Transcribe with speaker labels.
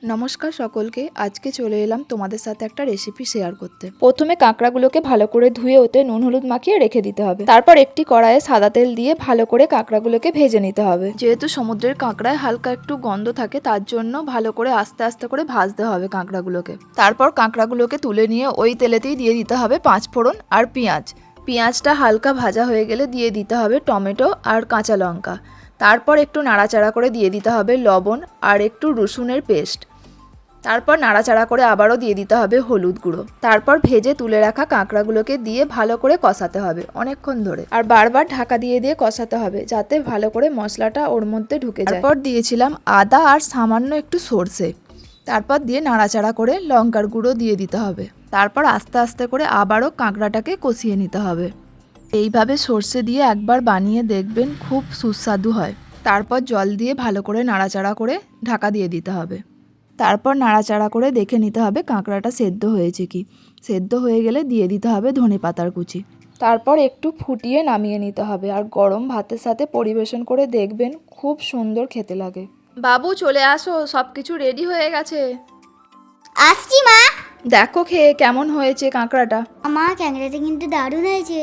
Speaker 1: নমস্কার সকলকে। আজকে চলে এলাম তোমাদের সাথে একটা রেসিপি শেয়ার করতে। প্রথমে কাঁকড়াগুলোকে ভালো করে ধুয়ে ওতে নুন হলুদ মাখিয়ে রেখে দিতে হবে। তারপর একটি কড়াইয়ে সাদা তেল দিয়ে ভালো করে কাঁকড়াগুলোকে ভেজে নিতে হবে। যেহেতু সমুদ্রের কাঁকড়ায় হালকা একটু গন্ধ থাকে, তার জন্য ভালো করে আস্তে আস্তে করে ভাজতে হবে কাঁকড়াগুলোকে। তারপর কাঁকড়াগুলোকে তুলে নিয়ে ওই তেলেতেই দিয়ে দিতে হবে 5 ফোড়ন আর পেঁয়াজ। পেঁয়াজটা হালকা ভাজা হয়ে গেলে দিয়ে দিতে হবে টমেটো আর কাঁচা লঙ্কা। তারপর একটু নাড়াচাড়া করে দিয়ে দিতে হবে লবণ আর একটু রসুনের পেস্ট। তারপর নাড়াচাড়া করে আবারও দিয়ে দিতে হবে হলুদ গুঁড়ো। তারপর ভেজে তুলে রাখা কাঁকড়াগুলোকে দিয়ে ভালো করে কষাতে হবে অনেকক্ষণ ধরে, আর বারবার ঢাকা দিয়ে দিয়ে কষাতে হবে যাতে ভালো করে মশলাটা ওর মধ্যে ঢুকে যায়। তারপর দিয়েছিলাম আদা আর সামান্য একটু সর্ষে। তারপর দিয়ে নাড়াচাড়া করে লঙ্কার গুঁড়ো দিয়ে দিতে হবে। তারপর আস্তে আস্তে করে আবারও কাঁকড়াটাকে কষিয়ে নিতে হবে। এইভাবে সর্ষে দিয়ে একবার বানিয়ে দেখবেন, খুব সুস্বাদু হয়। তারপর জল দিয়ে ভালো করে নাড়াচাড়া করে ঢাকা দিয়ে দিতে হবে। তারপর নাড়াচাড়া করে দেখে নিতে হবে কাঁকড়াটা সেদ্ধ হয়েছে কি। সেদ্ধ হয়ে গেলে দিয়ে দিতে হবে ধনেপাতার কুচি। তারপর একটু ফুটিয়ে নামিয়ে নিতে হবে, আর গরম ভাতের সাথে পরিবেশন করে দেখবেন, খুব সুন্দর খেতে লাগে। বাবু চলে আসো, সব কিছু রেডি হয়ে গেছে।
Speaker 2: আসছি মা।
Speaker 1: দেখো খেয়ে কেমন হয়েছে কাঁকড়াটা।
Speaker 2: মা, ক্যাংরাটা কিন্তু দারুণ হয়েছে।